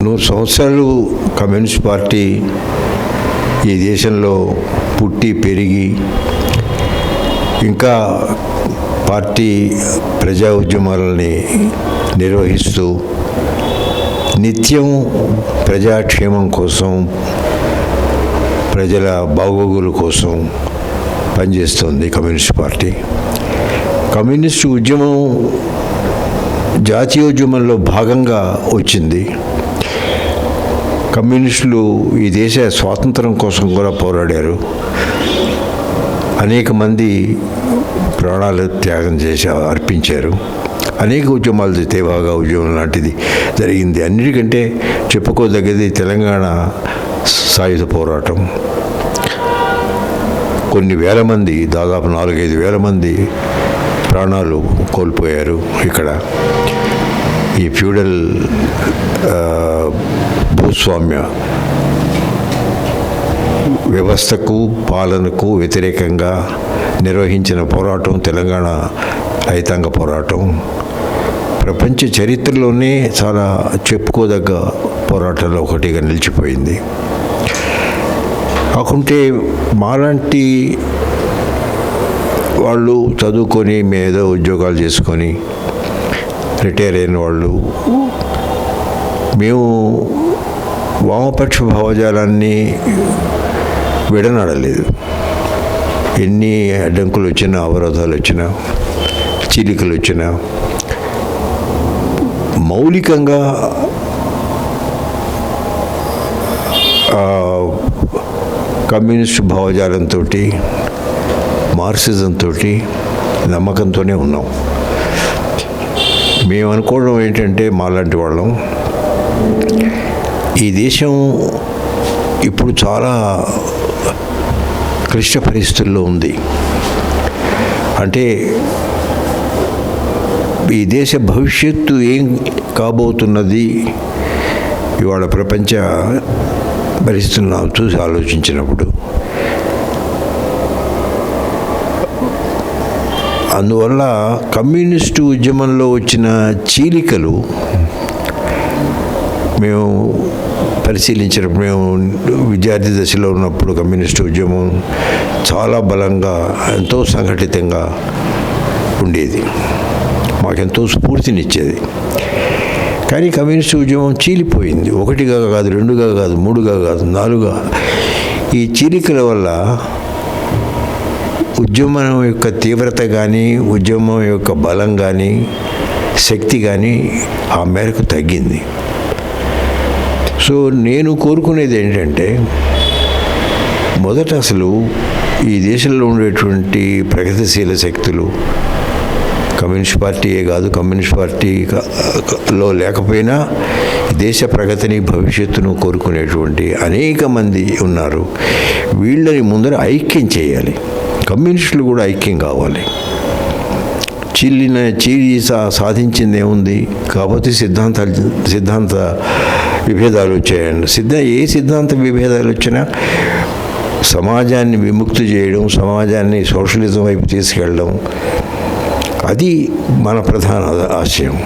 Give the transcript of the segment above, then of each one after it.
100 సంవత్సరాలు communist party ఈ దేశంలో పుట్టి పెరిగి ఇంకా పార్టీ ప్రజా ఉద్యమాలని నిర్వహిస్తూ నిత్యం ప్రజాక్షేమం కోసం ప్రజల బాగోగుల కోసం పనిచేస్తుంది కమ్యూనిస్ట్ పార్టీ. కమ్యూనిస్టు ఉద్యమం జాతీయోద్యమంలో భాగంగా వచ్చింది. కమ్యూనిస్టులు ఈ దేశ స్వాతంత్రం కోసం కూడా పోరాడారు. అనేక మంది ప్రాణాలు త్యాగం అర్పించారు. అనేక ఉద్యమాలు తేవాగా ఉద్యమం లాంటిది జరిగింది. అన్నిటికంటే చెప్పుకోదగ్గది తెలంగాణ సాయుధ పోరాటం. కొన్ని వేల మంది, దాదాపు 4-5 వేల మంది ప్రాణాలు కోల్పోయారు. ఇక్కడ ఈ ఫ్యూడల్ భూస్వామ్య వ్యవస్థకు పాలనకు వ్యతిరేకంగా నిర్వహించిన పోరాటం తెలంగాణ రైతాంగ పోరాటం ప్రపంచ చరిత్రలోనే చాలా చెప్పుకోదగ్గ పోరాటంలో ఒకటిగా నిలిచిపోయింది. కాకుంటే మాలాంటి వాళ్ళు చదువుకొని ఏదో ఉద్యోగాలు చేసుకొని రిటైర్ అయిన వాళ్ళు మేము వామపక్ష భావజాలాన్ని విడనాడలేదు. ఎన్ని అడ్డంకులు వచ్చినా, అవరోధాలు వచ్చినా, చీలికలు వచ్చినా మౌలికంగా కమ్యూనిస్టు భావజాలంతో, మార్క్సిజంతో నమ్మకంతోనే ఉన్నాం. మేము అనుకోవడం ఏంటంటే మాలాంటి వాళ్ళం ఈ దేశం ఇప్పుడు చాలా క్లిష్ట పరిస్థితుల్లో ఉంది. అంటే ఈ దేశ భవిష్యత్తు ఏం కాబోతున్నది ఇవాళ ప్రపంచ పరిస్థితులను చూసి ఆలోచించినప్పుడు, అందువల్ల కమ్యూనిస్టు ఉద్యమంలో వచ్చిన చీలికలు మేము పరిశీలించినప్పుడు, మేము విద్యార్థి దశలో ఉన్నప్పుడు కమ్యూనిస్టు ఉద్యమం చాలా బలంగా, ఎంతో సంఘటితంగా ఉండేది, మాకెంతో స్ఫూర్తినిచ్చేది. కానీ కమ్యూనిస్టు ఉద్యమం చీలిపోయింది. 1గా కాదు, 2గా కాదు, 3గా కాదు, 4గా. ఈ చీలికల వల్ల ఉద్యమం యొక్క తీవ్రత కానీ, ఉద్యమం యొక్క బలం కానీ, శక్తి కానీ ఆ మేరకు తగ్గింది. సో నేను కోరుకునేది ఏంటంటే, మొదట అసలు ఈ దేశంలో ఉండేటువంటి ప్రగతిశీల శక్తులు, కమ్యూనిస్ట్ పార్టీయే కాదు, కమ్యూనిస్ట్ పార్టీలో లేకపోయినా దేశ ప్రగతిని, భవిష్యత్తును కోరుకునేటువంటి అనేక మంది ఉన్నారు. వీళ్ళని ముందర ఐక్యం చేయాలి. కమ్యూనిస్టులు కూడా ఐక్యం కావాలి. చీలి సాధించింది ఏముంది? కాకపోతే సిద్ధాంత విభేదాలు వచ్చాయండి. ఏ సిద్ధాంత విభేదాలు వచ్చినా సమాజాన్ని విముక్తి చేయడం, సమాజాన్ని సోషలిజం వైపు తీసుకెళ్ళడం, అది మన ప్రధాన ఆశయం.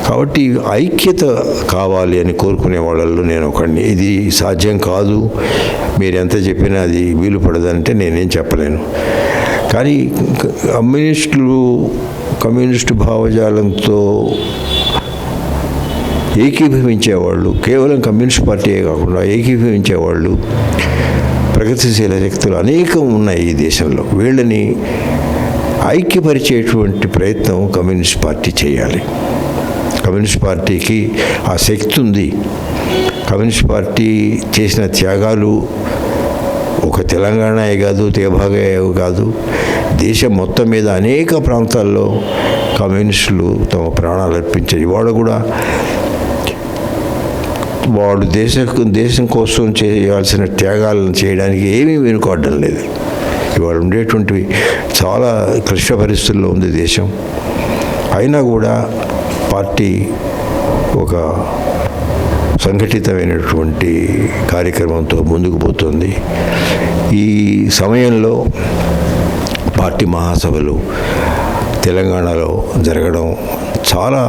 కాబట్టి ఐక్యత కావాలి అని కోరుకునే వాళ్ళల్లో నేను ఒకడిని. ఇది సాధ్యం కాదు, మీరు ఎంత చెప్పినా అది వీలు పడదంటే నేనేం చెప్పలేను. కానీ కమ్యూనిస్టు భావజాలంతో ఏకీభవించేవాళ్ళు, కేవలం కమ్యూనిస్ట్ పార్టీయే కాకుండా ఏకీభవించేవాళ్ళు, ప్రగతిశీల శక్తులు అనేకం ఉన్నాయి ఈ దేశంలో. వీళ్ళని ఐక్యపరిచేటువంటి ప్రయత్నం కమ్యూనిస్ట్ పార్టీ చేయాలి. కమ్యూనిస్ట్ పార్టీకి ఆ శక్తి ఉంది. కమ్యూనిస్ట్ పార్టీ చేసిన త్యాగాలు ఒక తెలంగాణయే కాదు, తేభాగే కాదు, దేశం మొత్తం మీద అనేక ప్రాంతాల్లో కమ్యూనిస్టులు తమ ప్రాణాలు అర్పించారు. ఇవాళ కూడా వాళ్ళు దేశం కోసం చేయాల్సిన త్యాగాలను చేయడానికి ఏమీ వెనుకాడడం లేదు. ఇవాళ ఉండేటువంటివి చాలా క్లిష్ట పరిస్థితుల్లో ఉంది దేశం. అయినా కూడా పార్టీ ఒక సంఘటితమైనటువంటి కార్యక్రమంతో ముందుకు పోతుంది. ఈ సమయంలో పార్టీ మహాసభలు తెలంగాణలో జరగడం చాలా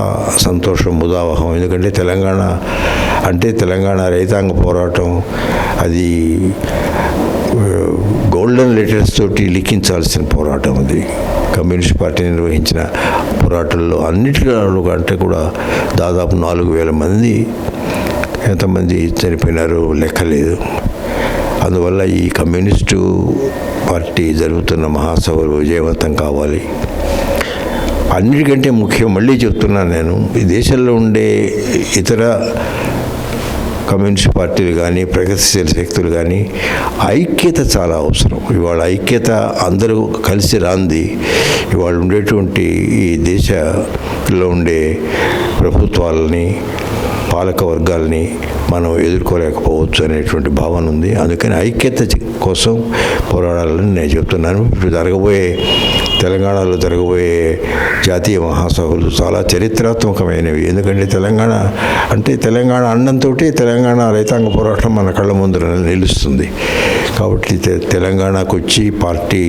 సంతోషం, ముదావహం. ఎందుకంటే తెలంగాణ అంటే తెలంగాణ రైతాంగ పోరాటం అది గోల్డెన్ లెటర్స్ తోటి లిఖించాల్సిన పోరాటం అది. కమ్యూనిస్ట్ పార్టీ నిర్వహించిన పోరాటంలో అన్నిటిలో కంటే కూడా దాదాపు 4,000 మంది, ఎంతమంది చనిపోయినారో లెక్కలేదు. అందువల్ల ఈ కమ్యూనిస్టు పార్టీ జరుగుతున్న మహాసభలు విజయవంతం కావాలి. అన్నిటికంటే ముఖ్యం, మళ్ళీ చెప్తున్నాను నేను, ఈ దేశంలో ఉండే ఇతర కమ్యూనిస్ట్ పార్టీలు కానీ ప్రగతిశీల శక్తులు కానీ ఐక్యత చాలా అవసరం. ఇవాళ ఐక్యత అందరూ కలిసి రాంది ఇవాళ ఉండేటువంటి ఈ దేశంలో ఉండే ప్రభుత్వాలని, పాలక వర్గాలని మనం ఎదుర్కోలేకపోవచ్చు అనేటువంటి భావన ఉంది. అందుకని ఐక్యత కోసం పోరాడాలని నేను చెప్తున్నాను. ఇప్పుడు తెలంగాణలో జరగబోయే జాతీయ మహాసభలు చాలా చరిత్రాత్మకమైనవి. ఎందుకంటే తెలంగాణ అన్నంతో తెలంగాణ రైతాంగ పోరాటం మన కళ్ళ ముందు నిలుస్తుంది. కాబట్టి తెలంగాణకు వచ్చి పార్టీ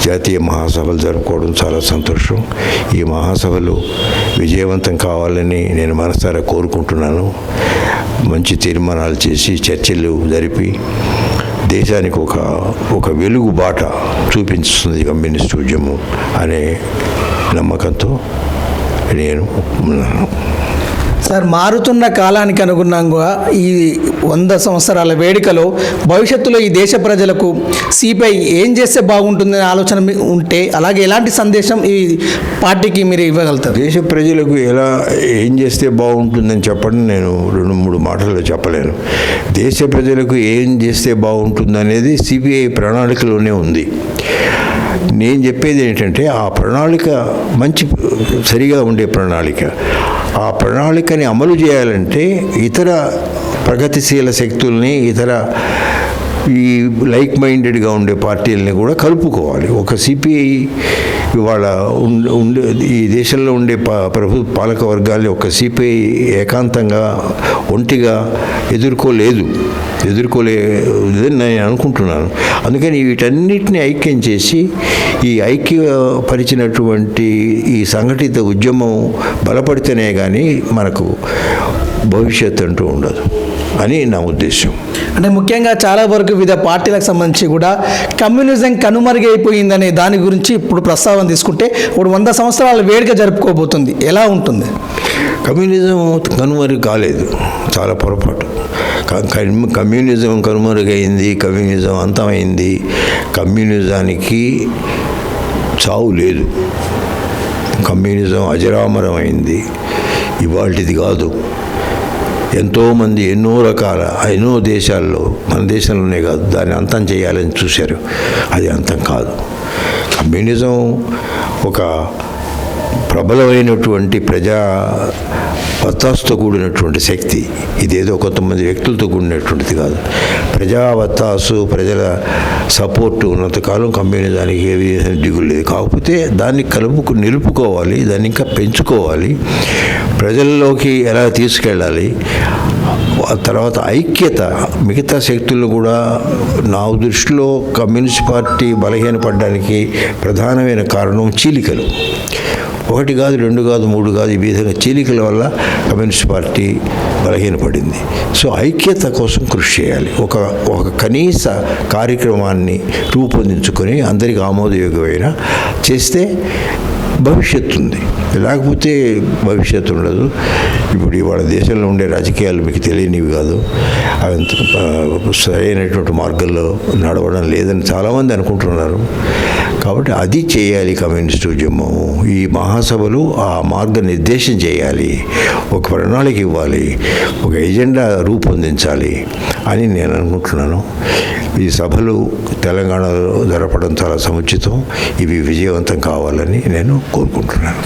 జాతీయ మహాసభలు జరుపుకోవడం చాలా సంతోషం. ఈ మహాసభలు విజయవంతం కావాలని నేను మనసారా కోరుకుంటున్నాను. మంచి తీర్మానాలు చేసి చర్చలు జరిపి దేశానికి ఒక వెలుగు బాట చూపించుతుంది కమ్యూనిస్ట్ ఉద్యమం అనే నమ్మకంతో నేను ఉన్నాను. సార్, మారుతున్న కాలానికి అనుగుణంగా ఈ 100 సంవత్సరాల వేడుకలో భవిష్యత్తులో ఈ దేశ ప్రజలకు సిపిఐ ఏం చేస్తే బాగుంటుందనే ఆలోచన ఉంటే, అలాగే ఎలాంటి సందేశం ఈ పార్టీకి మీరు ఇవ్వగలుగుతారు? దేశ ప్రజలకు ఏం చేస్తే బాగుంటుందని చెప్పడం నేను 2-3 మాటల్లో చెప్పలేను. దేశ ప్రజలకు ఏం చేస్తే బాగుంటుందనేది సిపిఐ ప్రణాళికలోనే ఉంది. నేను చెప్పేది ఏంటంటే ఆ ప్రణాళిక సరిగా ఉండే ప్రణాళిక. ఆ ప్రణాళికని అమలు చేయాలంటే ఇతర ప్రగతిశీల శక్తుల్ని, ఇతర ఈ లైక్ మైండెడ్గా ఉండే పార్టీలని కూడా కలుపుకోవాలి. ఒక సిపిఐ ఇవాళ ఈ దేశంలో ఉండే పాలక వర్గాల్ని ఒక సిపిఐ ఏకాంతంగా ఒంటిగా ఎదుర్కోలేదని నేను అనుకుంటున్నాను. అందుకని వీటన్నిటిని ఐక్యం చేసి ఈ ఐక్యపరిచినటువంటి ఈ సంఘటిత ఉద్యమం బలపడితేనే కానీ మనకు భవిష్యత్తు అంటూ ఉండదు అని నా ఉద్దేశం. అంటే ముఖ్యంగా చాలా వరకు వివిధ పార్టీలకు సంబంధించి కూడా కమ్యూనిజం కనుమరుగైపోయిందనే దాని గురించి ఇప్పుడు ప్రస్తావన తీసుకుంటే, ఇప్పుడు 100 సంవత్సరాల వేడుక జరుపుకోబోతుంది. ఎలా ఉంటుంది? కమ్యూనిజం కనుమరుగు కాలేదు, చాలా పొరపాటు. Communism కనుమరుగైంది, communism అంతమైంది. కమ్యూనిజానికి చావు లేదు. కమ్యూనిజం అజరామరమైంది, ఇవాళది కాదు. ఎంతోమంది ఎన్నో దేశాల్లో, మన దేశంలోనే కాదు, దాన్ని అంతం చేయాలని చూశారు. అది అంతం కాదు. కమ్యూనిజం ఒక ప్రబలమైనటువంటి ప్రజా వత్తాసుతో కూడినటువంటి శక్తి. ఇదేదో కొంతమంది వ్యక్తులతో కూడినటువంటిది కాదు. ప్రజా వత్తాసు, ప్రజల సపోర్టు ఉన్నంతకాలం కమ్యూనిజానికి ఏ విధంగా దిగులు లేదు. కాకపోతే దాన్ని నిలుపుకోవాలి, దాన్ని ఇంకా పెంచుకోవాలి, ప్రజల్లోకి ఎలా తీసుకెళ్ళాలి. తర్వాత ఐక్యత, మిగతా శక్తులు కూడా నా దృష్టిలో కమ్యూనిస్ట్ పార్టీ బలహీనపడడానికి ప్రధానమైన కారణం చీలికలు. 1 కాదు, 2 కాదు, 3 కాదు, ఈ విధంగా చీలికల వల్ల కమ్యూనిస్ట్ పార్టీ బలహీనపడింది. సో ఐక్యత కోసం కృషి చేయాలి. ఒక కనీస కార్యక్రమాన్ని రూపొందించుకొని అందరికీ ఆమోదయోగ్యమైన చేస్తే భవిష్యత్తు ఉంది, లేకపోతే భవిష్యత్తు ఉండదు. ఇప్పుడు ఇవాళ దేశంలో ఉండే రాజకీయాలు మీకు తెలియనివి కాదు. అవంత సరైనటువంటి మార్గంలో నడవడం లేదని చాలామంది అనుకుంటున్నారు. కాబట్టి అది చేయాలి కమ్యూనిస్ట్ ఉద్యమం. ఈ మహాసభలు ఆ మార్గనిర్దేశం చేయాలి, ఒక ప్రణాళిక ఇవ్వాలి, ఒక ఎజెండా రూపొందించాలి అని నేను అనుకుంటున్నాను. ఈ సభలు తెలంగాణలో జరపడం చాలా సముచితం. ఇవి విజయవంతం కావాలని నేను కోరుకుంటున్నాను.